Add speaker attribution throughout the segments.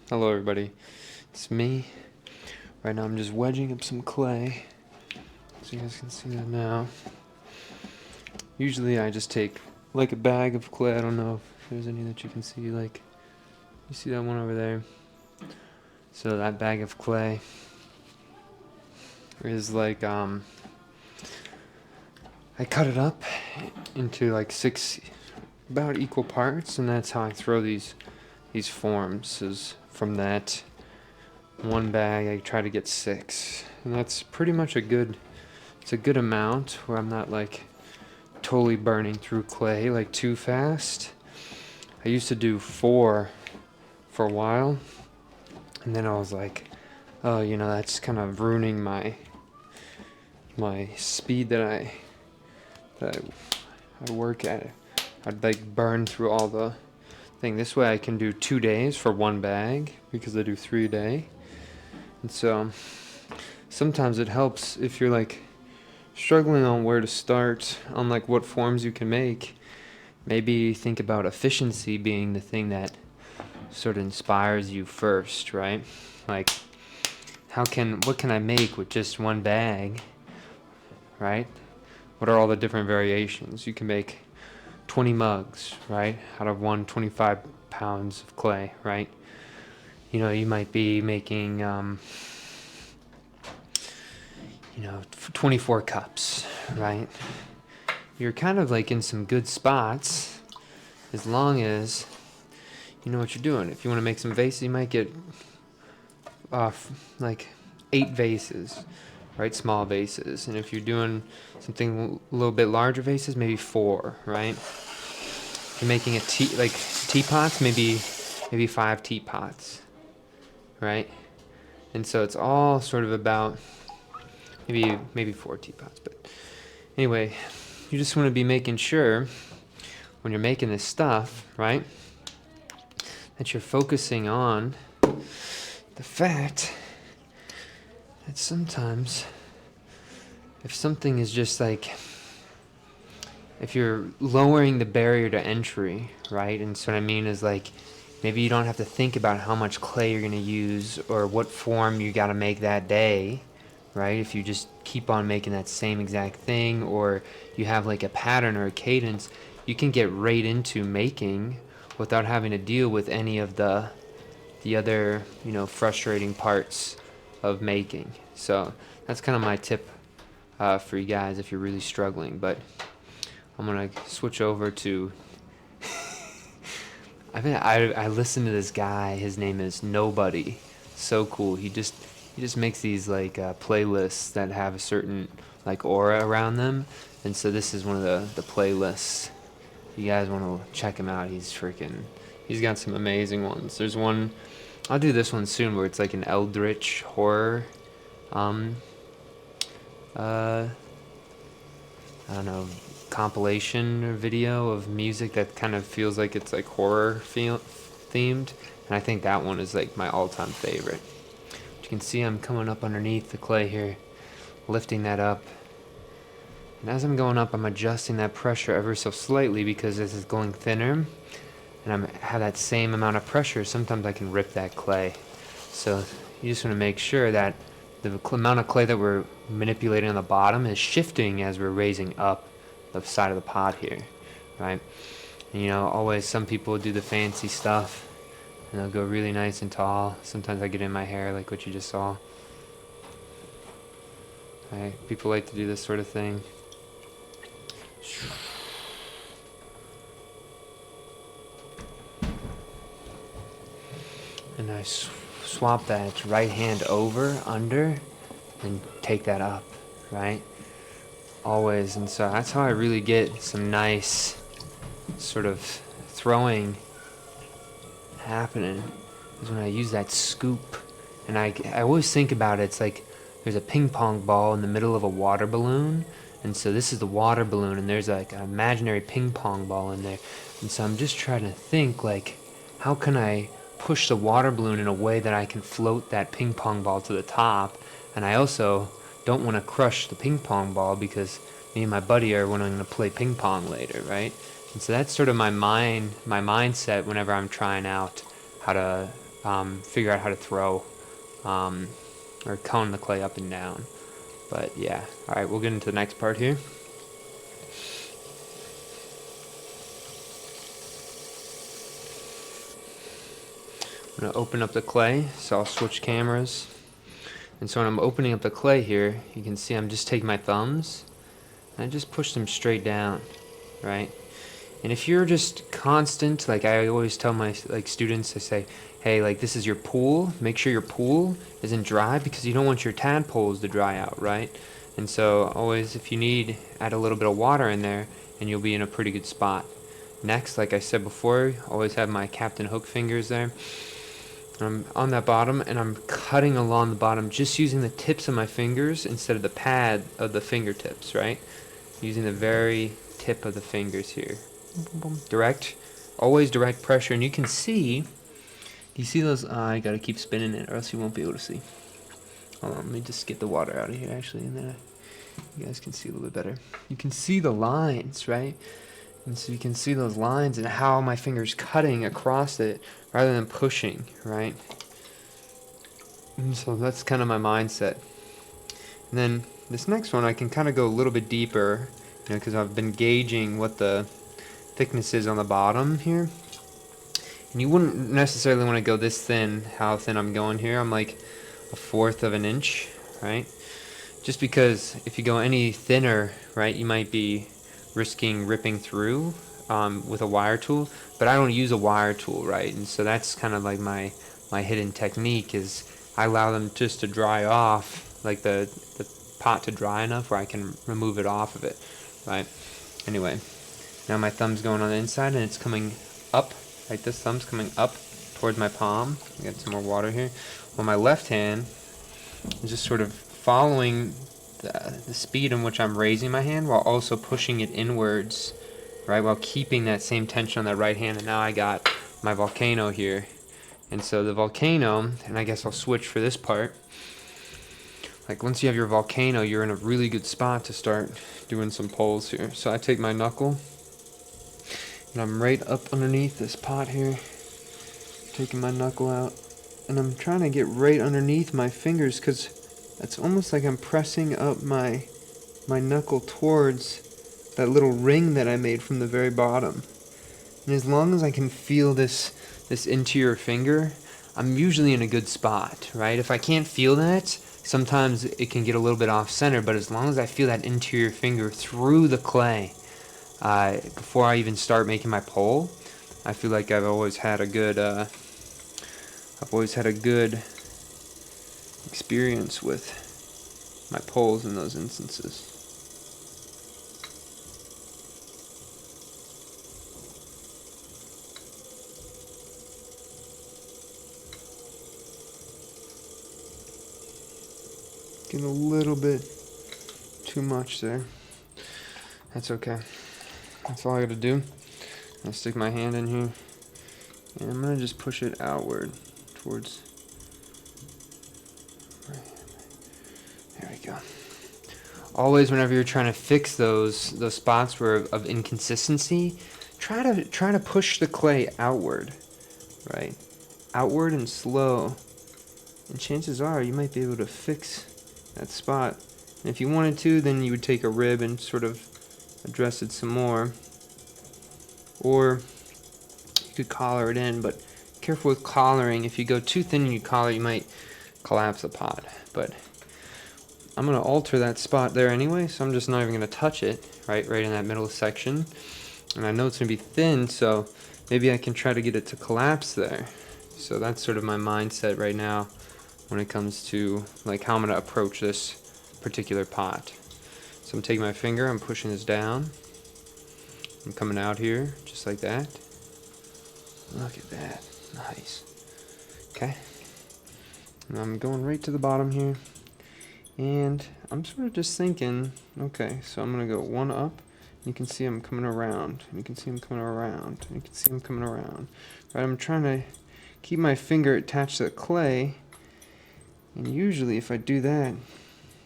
Speaker 1: Hello everybody, it's me. Right now I'm just wedging up some clay, so you guys can see that now. Usually I just take like a bag of clay. I don't know if there's any that you can see, like, you see that one over there? So that bag of clay is like, I cut it up into like 6 about equal parts, and that's how I throw these forms, is from that one bag I try to get 6, and that's pretty much it's a good amount where I'm not like totally burning through clay like too fast. I used to do 4 for a while, and then I was like, oh, that's kind of ruining my speed that I work at. I'd like burn through all the thing. This way I can do 2 days for one bag because I do 3 a day. And so sometimes it helps if you're like struggling on where to start, on like what forms you can make. Maybe think about efficiency being the thing that sort of inspires you first, right? Like, what can I make with just one bag, right? What are all the different variations? You can make 20 mugs, right? Out of 125 pounds of clay, right? You might be making, 24 cups, right? You're kind of like in some good spots as long as you know what you're doing. If you want to make some vases, you might get like 8 vases, right? Small vases. And if you're doing something a little bit larger vases, maybe 4, right? If you're making teapots, maybe 5 teapots, right? And so it's all sort of about maybe 4 teapots. But anyway, you just want to be making sure when you're making this stuff, right, that you're focusing on the fact that sometimes if something is just like, if you're lowering the barrier to entry, right? And so what I mean is, like, maybe you don't have to think about how much clay you're going to use or what form you got to make that day, right? If you just keep on making that same exact thing, or you have like a pattern or a cadence, you can get right into making without having to deal with any of the other, frustrating parts of making. So that's kind of my tip for you guys if you're really struggling. But I'm gonna switch over to I listen to this guy. His name is Nobody. So cool. He just makes these like playlists that have a certain like aura around them, and so this is one of the playlists. If you guys want to check him out, he's got some amazing ones. There's one, I'll do this one soon, where it's like an eldritch horror, um, uh, I don't know, compilation or video of music that kind of feels like it's like themed, and I think that one is like my all-time favorite. You can see I'm coming up underneath the clay here, lifting that up, and as I'm going up, I'm adjusting that pressure ever so slightly because this is going thinner, and I have that same amount of pressure. Sometimes I can rip that clay, so you just want to make sure that the amount of clay that we're manipulating on the bottom is shifting as we're raising up the side of the pot here, right? And, always some people do the fancy stuff and they'll go really nice and tall. Sometimes I get in my hair, like what you just saw. Right? People like to do this sort of thing. And I swap that right hand over, under, and take that up, right? Always. And so that's how I really get some nice sort of throwing happening, is when I use that scoop. And I always think about it, it's like there's a ping pong ball in the middle of a water balloon, and so this is the water balloon, and there's like an imaginary ping pong ball in there. And so I'm just trying to think, like, how can I push the water balloon in a way that I can float that ping pong ball to the top, and I also don't want to crush the ping pong ball because me and my buddy are wanting to play ping pong later, right? And so that's sort of my mindset whenever I'm trying out how to figure out how to throw or cone the clay up and down. But yeah, all right, we'll get into the next part here. I'm gonna open up the clay, so I'll switch cameras. And so when I'm opening up the clay here, you can see I'm just taking my thumbs and I just push them straight down, right? And if you're just constant, like I always tell my students, I say, hey, like this is your pool. Make sure your pool isn't dry because you don't want your tadpoles to dry out, right? And so always, if you need, add a little bit of water in there and you'll be in a pretty good spot. Next, like I said before, always have my Captain Hook fingers there. I'm on that bottom and I'm cutting along the bottom just using the tips of my fingers instead of the pad of the fingertips, right? Using the very tip of the fingers here. Direct, always direct pressure. And you can see, do you see those? I gotta keep spinning it or else you won't be able to see. Hold on, let me just get the water out of here actually, and then you guys can see a little bit better. You can see the lines, right? And so you can see those lines and how my finger's cutting across it rather than pushing, right? And so that's kind of my mindset. And then this next one, I can kind of go a little bit deeper, you know, because I've been gauging what the thickness is on the bottom here. And you wouldn't necessarily want to go this thin, how thin I'm going here. I'm like 1/4 of an inch, right? Just because if you go any thinner, right, you might be risking ripping through with a wire tool, but I don't use a wire tool, right? And so that's kind of like my hidden technique is I allow them just to dry off, like the pot to dry enough where I can remove it off of it, right? Anyway, now my thumb's going on the inside and it's coming up, right? This thumb's coming up towards my palm. I got some more water here. Well, my left hand is just sort of following the speed in which I'm raising my hand while also pushing it inwards, right, while keeping that same tension on that right hand. And now I got my volcano here. And so the volcano, and I guess I'll switch for this part, like once you have your volcano, you're in a really good spot to start doing some pulls here. So I take my knuckle and I'm right up underneath this pot here, taking my knuckle out, and I'm trying to get right underneath my fingers because it's almost like I'm pressing up my knuckle towards that little ring that I made from the very bottom. And as long as I can feel this interior finger, I'm usually in a good spot, right? If I can't feel that, sometimes it can get a little bit off center, but as long as I feel that interior finger through the clay, before I even start making my pole, I feel like I've always had a good experience with my poles in those instances. Getting a little bit too much there. That's okay. That's all I gotta do. I'll stick my hand in here and I'm gonna just push it outward towards. There we go. Always, whenever you're trying to fix those spots where of inconsistency, try to push the clay outward, right? Outward and slow, and chances are you might be able to fix that spot. And if you wanted to, then you would take a rib and sort of address it some more, or you could collar it in. But careful with collaring. If you go too thin and you collar, you might collapse the pot. But I'm going to alter that spot there anyway, so I'm just not even going to touch it, right in that middle section. And I know it's going to be thin, so maybe I can try to get it to collapse there. So that's sort of my mindset right now when it comes to like how I'm going to approach this particular pot. So I'm taking my finger, I'm pushing this down. I'm coming out here, just like that. Look at that. Nice. Okay. And I'm going right to the bottom here. And I'm sort of just thinking, okay, so I'm going to go one up. You can see I'm coming around. You can see I'm coming around. You can see I'm coming around. Right, I'm trying to keep my finger attached to the clay. And usually if I do that,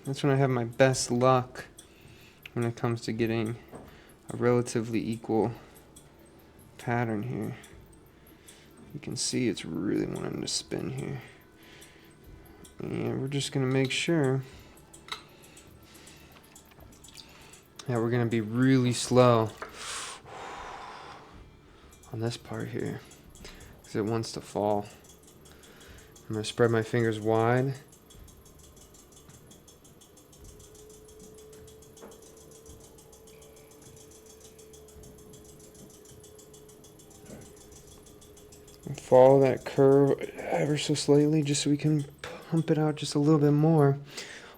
Speaker 1: that's when I have my best luck when it comes to getting a relatively equal pattern here. You can see it's really wanting to spin here. And we're just gonna make sure that we're gonna be really slow on this part here, because it wants to fall. I'm gonna spread my fingers wide. And follow that curve ever so slightly, just so we can pump it out just a little bit more.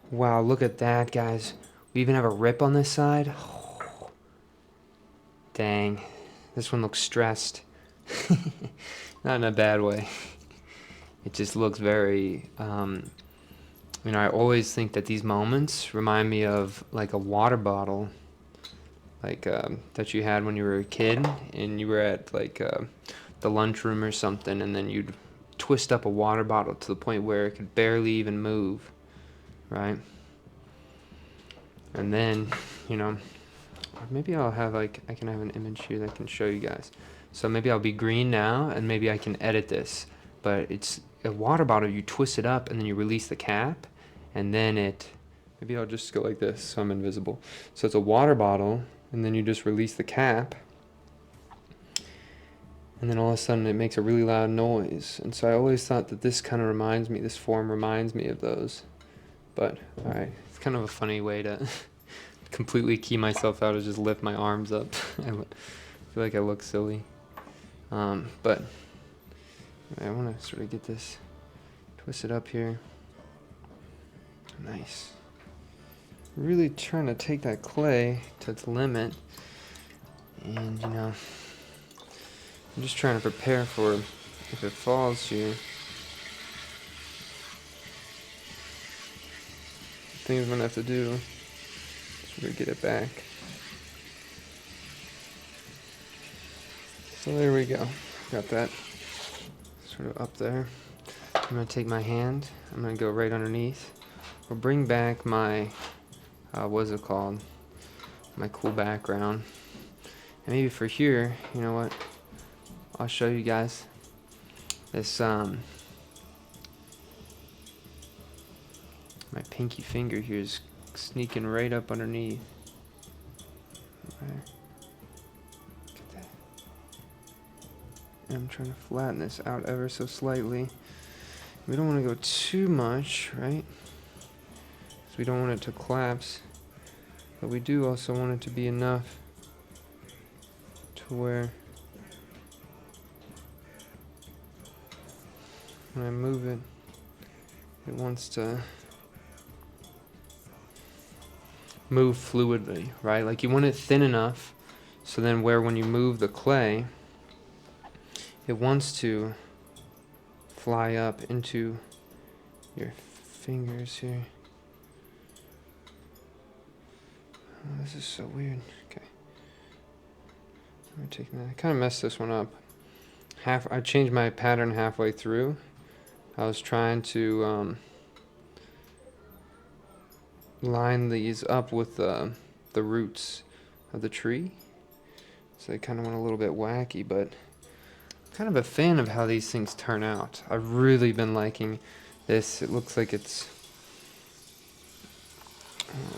Speaker 1: Wow, look at that, guys. We even have a rip on this side. Oh, dang, this one looks stressed. Not in a bad way. It just looks very, you know, I always think that these moments remind me of like a water bottle, like that you had when you were a kid and you were at like the lunchroom or something, and then you'd twist up a water bottle to the point where it could barely even move, right? And then, you know, maybe I'll have like, I can have an image here that I can show you guys. So maybe I'll be green now, and maybe I can edit this, but it's a water bottle. You twist it up and then you release the cap, and then maybe I'll just go like this so I'm invisible. So it's a water bottle, and then you just release the cap, and then all of a sudden it makes a really loud noise. And so I always thought that this kind of reminds me, this form reminds me of those. But all right, it's kind of a funny way to completely key myself out, is just lift my arms up. I feel like I look silly. But I want to sort of get this twisted up here. Nice. Really trying to take that clay to its limit. And, you know, I'm just trying to prepare for if it falls here. Thing I'm going to have to do is sort of get it back. So there we go. Got that sort of up there. I'm going to take my hand. I'm going to go right underneath. We'll bring back my, what's it called? My cool background. And maybe for here, you know what? I'll show you guys this, my pinky finger here is sneaking right up underneath. Okay. Look at that. And I'm trying to flatten this out ever so slightly. We don't want to go too much, right? So we don't want it to collapse. But we do also want it to be enough to where when I move it, it wants to move fluidly, right? Like you want it thin enough so then where when you move the clay, it wants to fly up into your fingers here. Oh, this is so weird. Okay. Let me take that. I kind of messed this one up. I changed my pattern halfway through. I was trying to line these up with the roots of the tree. So they kind of went a little bit wacky, but I'm kind of a fan of how these things turn out. I've really been liking this. It looks like it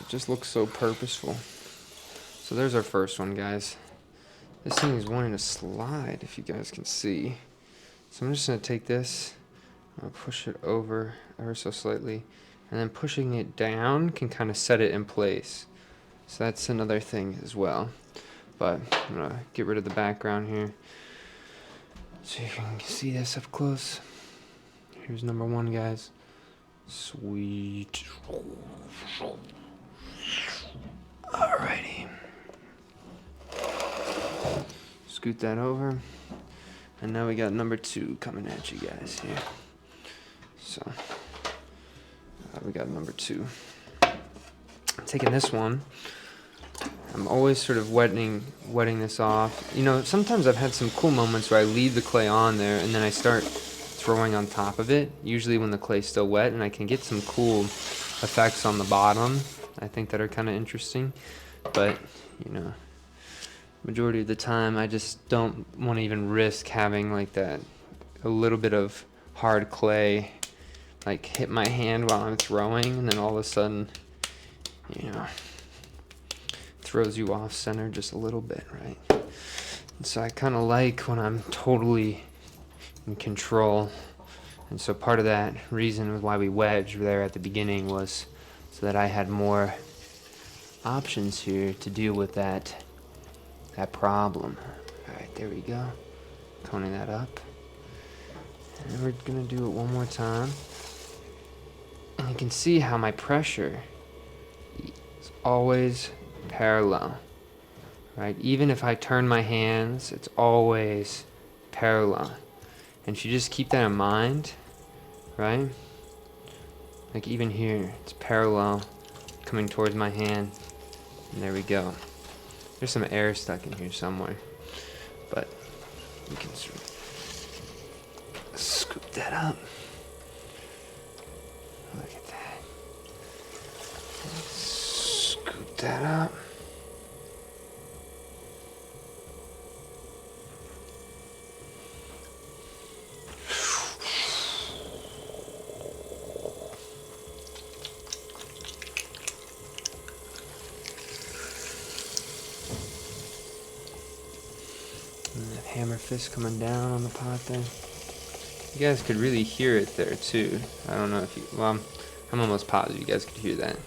Speaker 1: just looks so purposeful. So there's our first one, guys. This thing is wanting to slide, if you guys can see. So I'm just going to take this, I'm going to push it over ever so slightly, and then pushing it down can kind of set it in place. So that's another thing as well. But I'm going to get rid of the background here so you can see this up close. Here's number one, guys. Sweet. Alrighty. Scoot that over. And now we got number two coming at you guys here. So, we got number two. Taking this one, I'm always sort of wetting this off. You know, sometimes I've had some cool moments where I leave the clay on there and then I start throwing on top of it, usually when the clay's still wet, and I can get some cool effects on the bottom, I think, that are kind of interesting. But, you know, majority of the time I just don't want to even risk having like that a little bit of hard clay like hit my hand while I'm throwing, and then all of a sudden, you know, throws you off center just a little bit, right? And so I kind of like when I'm totally in control. And so part of that reason why we wedged there at the beginning was so that I had more options here to deal with that problem. All right, there we go. Coning that up. And we're gonna do it one more time. And you can see how my pressure is always parallel, right? Even if I turn my hands, it's always parallel. And if you just keep that in mind, right? Like even here, it's parallel coming towards my hand. And there we go. There's some air stuck in here somewhere, but you can sort of scoop that up. Look at that. Scoop that up. And that hammer fist coming down on the pot there. You guys could really hear it there too. I don't know if you, well, I'm almost positive you guys could hear that.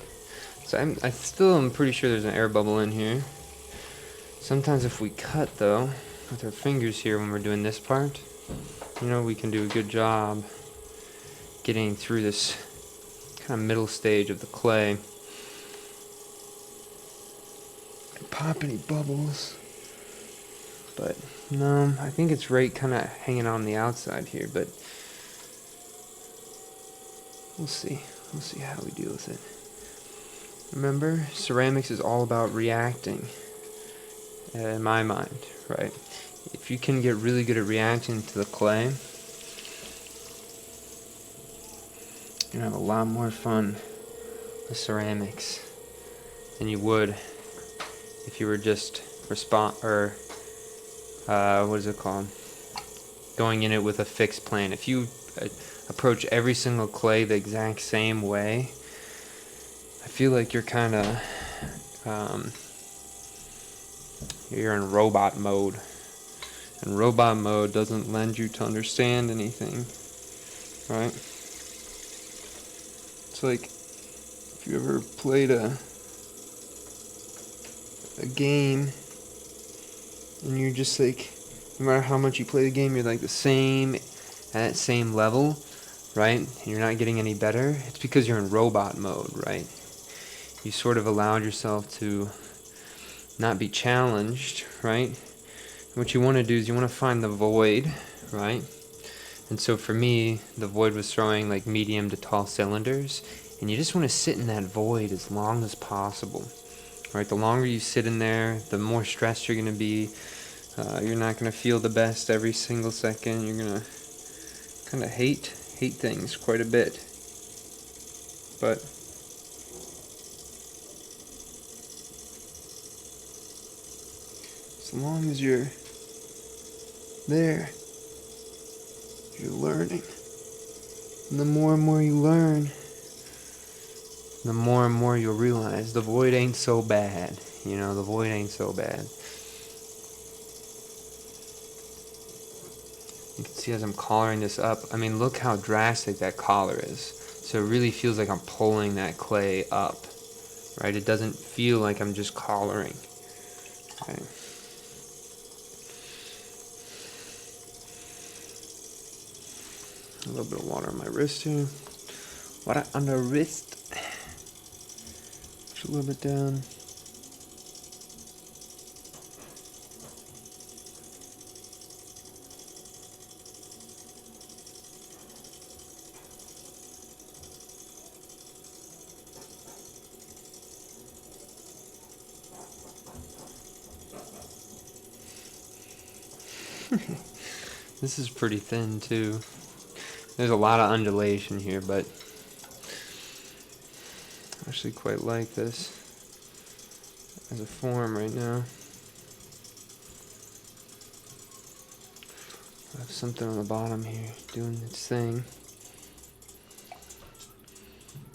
Speaker 1: So I still am pretty sure there's an air bubble in here. Sometimes if we cut though, with our fingers here when we're doing this part, you know, we can do a good job getting through this kind of middle stage of the clay. And pop any bubbles. But no, I think it's right kind of hanging on the outside here, but we'll see. We'll see how we deal with it. Remember, ceramics is all about reacting, in my mind, right? If you can get really good at reacting to the clay, you're gonna have a lot more fun with ceramics than you would if you were just what is it called? Going in it with a fixed plan. If you approach every single clay the exact same way, I feel like you're kind of you're in robot mode, and robot mode doesn't lend you to understand anything, right? It's like if you ever played a game and you're just like, no matter how much you play the game, you're like the same, at that same level, right? And you're not getting any better. It's because you're in robot mode, right? You sort of allowed yourself to not be challenged, right? What you want to do is you want to find the void, right? And so for me, the void was throwing like medium to tall cylinders, and you just want to sit in that void as long as possible. Right, the longer you sit in there, the more stressed you're going to be. You're not going to feel the best every single second. You're going to kind of hate things quite a bit. But as long as you're there, you're learning. And the more and more you learn, the more and more you'll realize the void ain't so bad. You know, the void ain't so bad. You can see as I'm collaring this up, I mean, look how drastic that collar is. So it really feels like I'm pulling that clay up, right? It doesn't feel like I'm just collaring, right? A little bit of water on my wrist here. Water on the wrist. Push a little bit down. This is pretty thin too. There's a lot of undulation here, but I actually quite like this as a form right now. I have something on the bottom here doing its thing.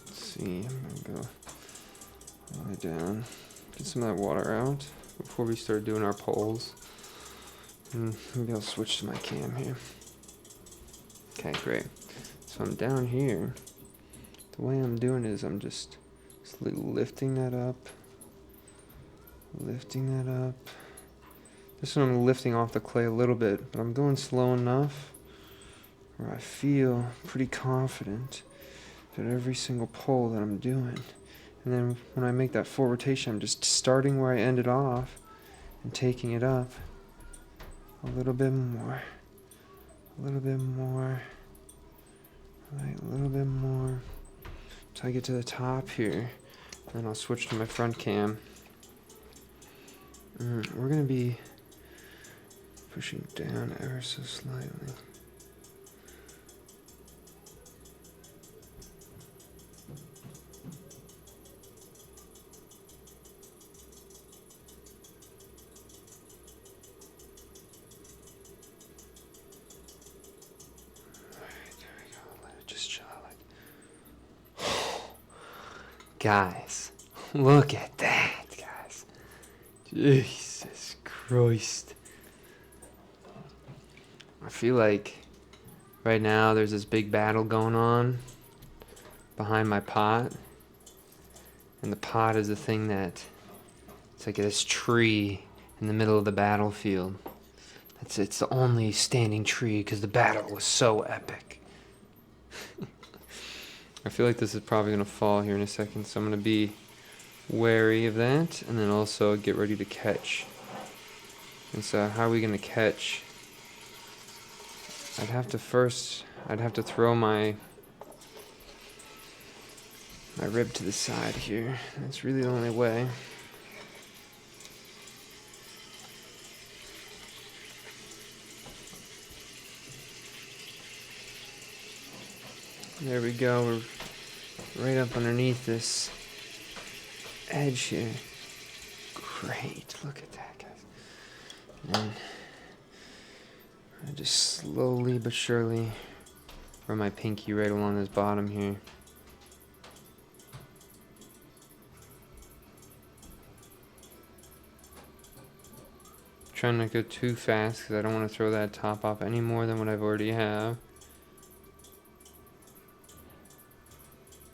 Speaker 1: Let's see, I'm gonna go all the way down. Get some of that water out before we start doing our poles. And maybe I'll switch to my cam here. Okay, great. So I'm down here. The way I'm doing is I'm just slowly lifting that up. Lifting that up. This one I'm lifting off the clay a little bit, but I'm going slow enough where I feel pretty confident at every single pole that I'm doing. And then when I make that full rotation, I'm just starting where I ended off and taking it up a little bit more, a little bit more, right, a little bit more, until I get to the top here. Then I'll switch to my front cam. We're gonna be pushing down ever so slightly. Guys, look at that, guys. Jesus Christ. I feel like right now there's this big battle going on behind my pot. And the pot is the thing that, it's like this tree in the middle of the battlefield. It's the only standing tree because the battle was so epic. I feel like this is probably going to fall here in a second, so I'm going to be wary of that, and then also get ready to catch. And so how are we going to catch? I'd have to throw my rib to the side here. That's really the only way. There we go, we're right up underneath this edge here. Great, look at that, guys. And I just slowly but surely run my pinky right along this bottom here. Trying not to go too fast because I don't want to throw that top off any more than what I've already have.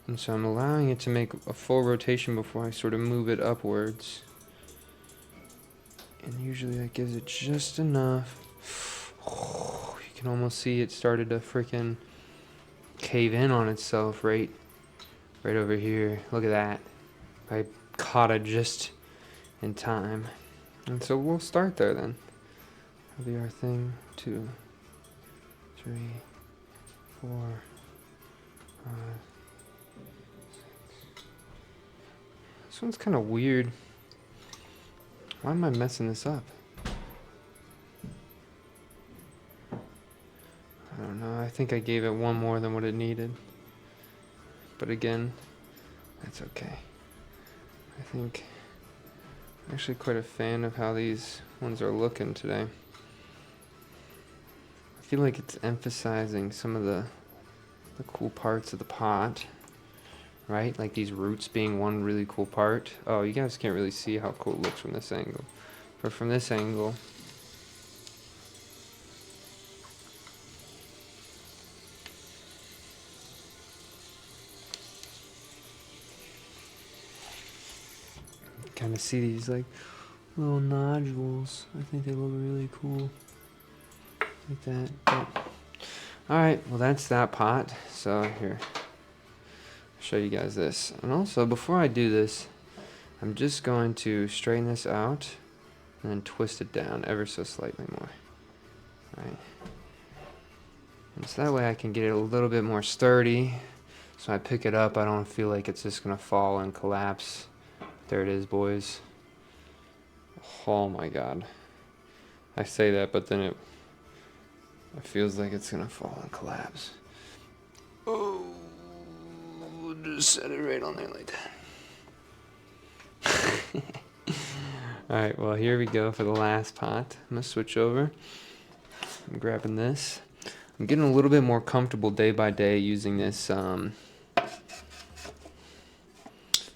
Speaker 1: And so I'm allowing it to make a full rotation before I sort of move it upwards. And usually that gives it just enough. Oh, you can almost see it started to freaking cave in on itself right over here. Look at that. I caught it just in time. And so we'll start there then. That'll be our thing. 2, 3, 4, 5. This one's kind of weird. Why am I messing this up? I don't know. I think I gave it one more than what it needed. But again, that's okay. I think I'm actually quite a fan of how these ones are looking today. I feel like it's emphasizing some of the cool parts of the pot. Right? Like these roots being one really cool part. Oh, you guys can't really see how cool it looks from this angle. But from this angle, you kind of see these like little nodules. I think they look really cool. Like that. But, alright, well that's that pot. So here. Show you guys this. And also before I do this, I'm just going to straighten this out and then twist it down ever so slightly more. Right. And so that way I can get it a little bit more sturdy. So I pick it up, I don't feel like it's just gonna fall and collapse. There it is, boys. Oh my god. I say that, but then it feels like it's gonna fall and collapse. Oh. Just set it right on there like that. Alright, well here we go for the last pot. I'm going to switch over. I'm grabbing this. I'm getting a little bit more comfortable day by day using this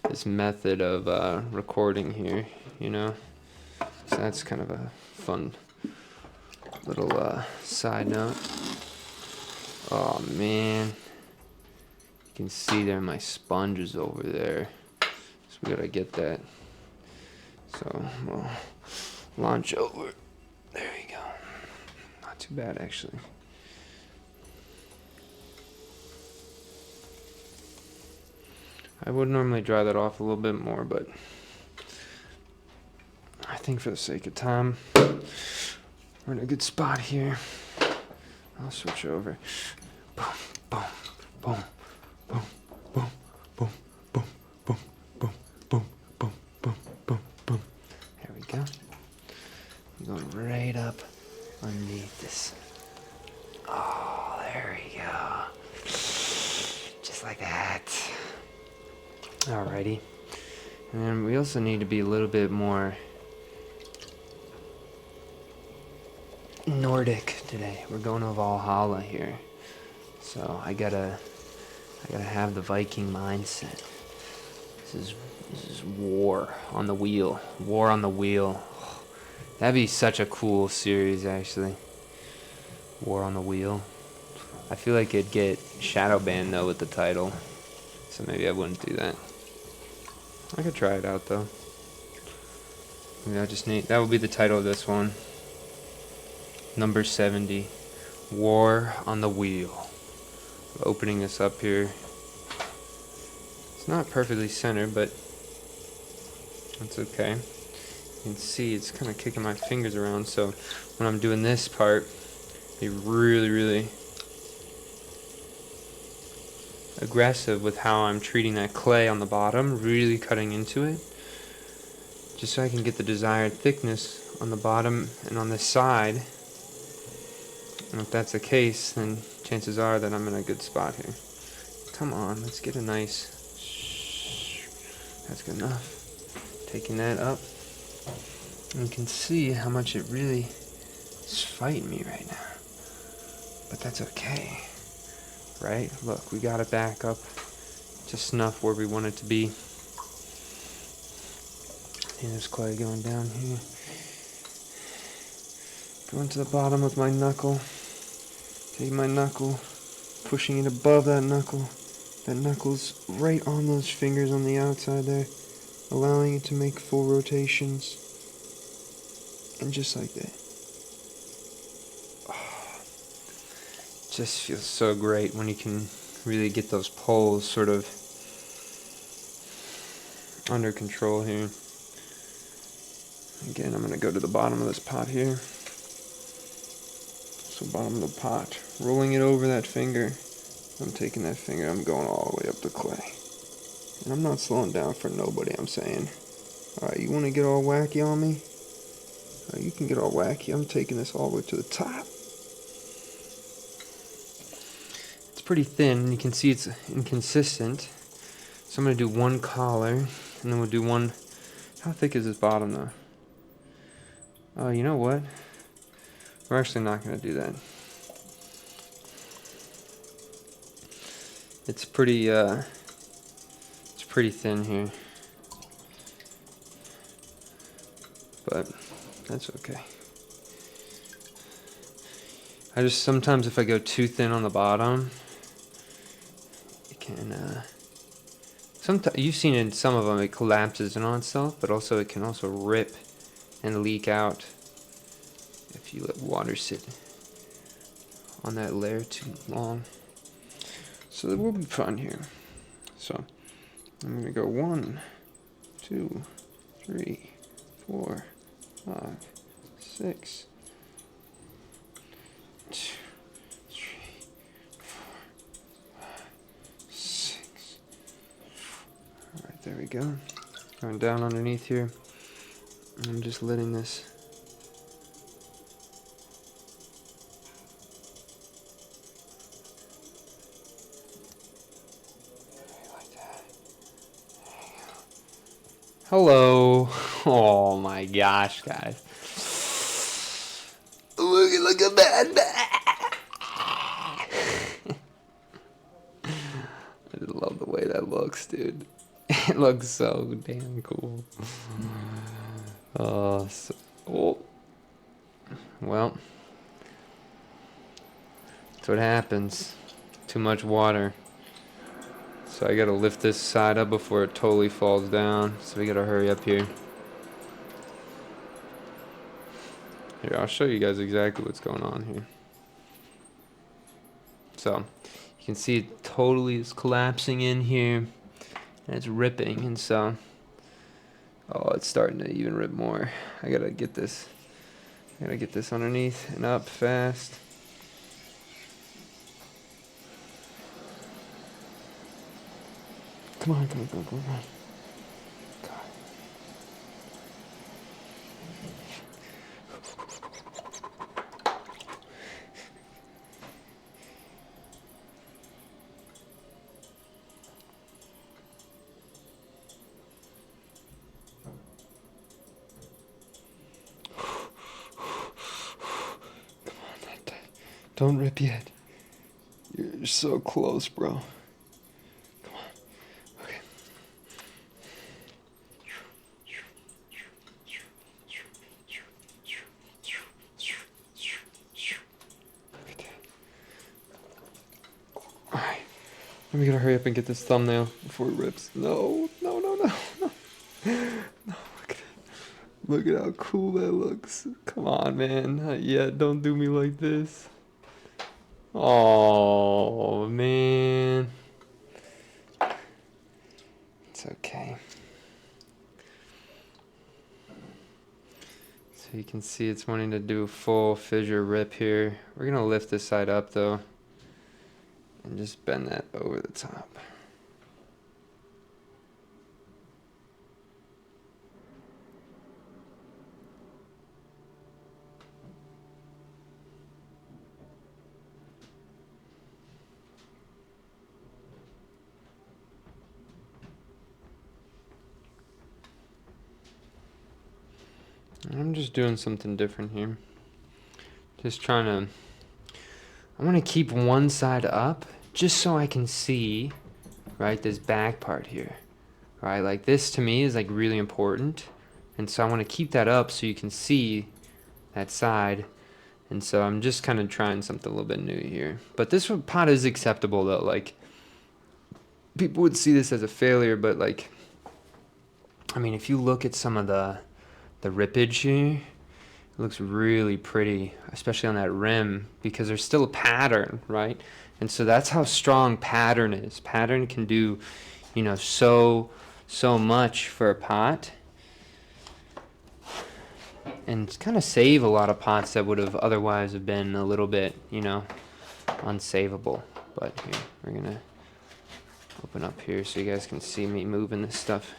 Speaker 1: this method of recording here, you know. So that's kind of a fun little side note. Oh man, you can see there my sponges over there. So we gotta get that. So we'll launch over. There you go. Not too bad actually. I would normally dry that off a little bit more, but I think for the sake of time, we're in a good spot here. I'll switch over. Boom, boom, boom, boom, boom, boom, boom, boom, boom, boom, boom, boom, boom, boom. There we go. I'm going right up underneath this. Oh, there we go. Just like that. Alrighty. And then we also need to be a little bit more Nordic today. We're going to Valhalla here. So I gotta have the Viking mindset. This is war on the wheel. War on the wheel. That'd be such a cool series actually. War on the Wheel. I feel like it'd get shadow banned though with the title. So maybe I wouldn't do that. I could try it out though. Maybe I just need, that would be the title of this one. Number 70. War on the Wheel. I'm opening this up here. It's not perfectly centered, but that's okay. You can see it's kind of kicking my fingers around, so when I'm doing this part, be really aggressive with how I'm treating that clay on the bottom, really cutting into it, just so I can get the desired thickness on the bottom and on this side. And if that's the case, then chances are that I'm in a good spot here. Come on, let's get a nice, that's good enough. Taking that up, and you can see how much it really is fighting me right now. But that's okay. Right? Look, we got it back up to snuff where we want it to be. And there's clay going down here. Going to the bottom with my knuckle. Taking my knuckle, pushing it above that knuckle. That knuckle's right on those fingers on the outside there, allowing it to make full rotations. And just like that. Just feels so great when you can really get those poles sort of under control here. Again, I'm going to go to the bottom of this pot here. So bottom of the pot, rolling it over that finger. I'm taking that finger, I'm going all the way up the clay. And I'm not slowing down for nobody, I'm saying. Alright, you want to get all wacky on me? You can get all wacky. I'm taking this all the way to the top. Pretty thin, you can see it's inconsistent, so I'm going to do one collar, and then we'll do one. How thick is this bottom though? Oh, you know what, we're actually not going to do that. It's pretty thin here, but that's okay. I just sometimes, if I go too thin on the bottom, sometimes you've seen in some of them it collapses in on itself, but also it can also rip and leak out if you let water sit on that layer too long. So that will be fun here. So I'm gonna go 1, 2, 3, 4, 5, 6, 2, 3, 4, 5, 6. Alright, there we go. Going down underneath here. And I'm just letting this like that. There you go. Hello. Oh my gosh, guys. Look at bad. just love the way that looks, dude. It looks so damn cool. Oh, well, that's what happens. Too much water. So I gotta lift this side up before it totally falls down. So we gotta hurry up here. Here, I'll show you guys exactly what's going on here. So you can see it totally is collapsing in here. And it's ripping, and so, oh, it's starting to even rip more. I gotta get this underneath and up fast. Come on. God. Don't rip yet. You're so close, bro. Come on. Okay. Alright. We gotta hurry up and get this thumbnail before it rips. No. No, look at it. Look at how cool that looks. Come on, man. Not yet. Don't do me like this. Oh, man. It's okay. So you can see it's wanting to do a full fissure rip here. We're going to lift this side up, though, and just bend that over the top. I'm just doing something different here. Just trying to, I want to keep one side up just so I can see, right, this back part here, right? Like this to me is like really important. And so I want to keep that up so you can see that side. And so I'm just kind of trying something a little bit new here. But this pot is acceptable though. Like people would see this as a failure, but like, I mean, if you look at some of the rippage here, it looks really pretty, especially on that rim, because there's still a pattern, right? And so that's how strong pattern is. Pattern can do, you know, so much for a pot, and kind of save a lot of pots that would have otherwise have been a little bit, you know, unsavable. But here, we're gonna open up here so you guys can see me moving this stuff,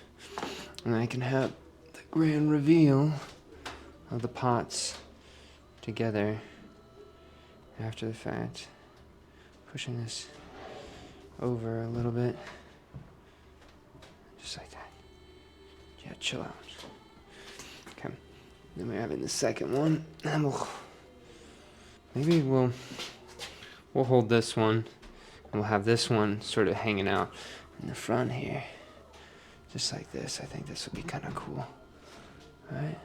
Speaker 1: and I can have the grand reveal of the pots together after the fact. Pushing this over a little bit, just like that. Yeah, chill out. Okay, then we're having the second one, and we'll hold this one, and we'll have this one sort of hanging out in the front here, just like this. I think this would be kind of cool, right?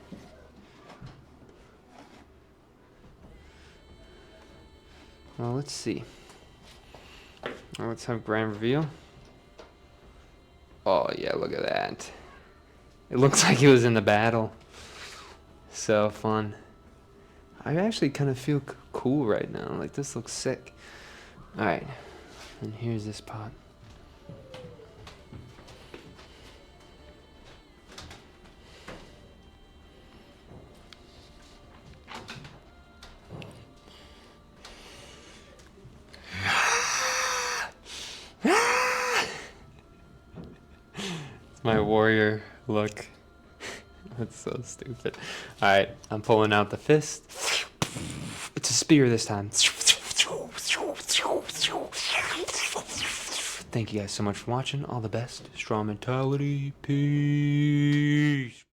Speaker 1: Well, let's see. Well, let's have grand reveal. Oh yeah, look at that. It looks like it was in the battle. So fun. I actually kind of feel cool right now. Like this looks sick. All right, and here's this pot. It's my warrior look. That's so stupid. All right, I'm pulling out the fist. It's a spear this time. Thank you guys so much for watching. All the best. Strong mentality. Peace.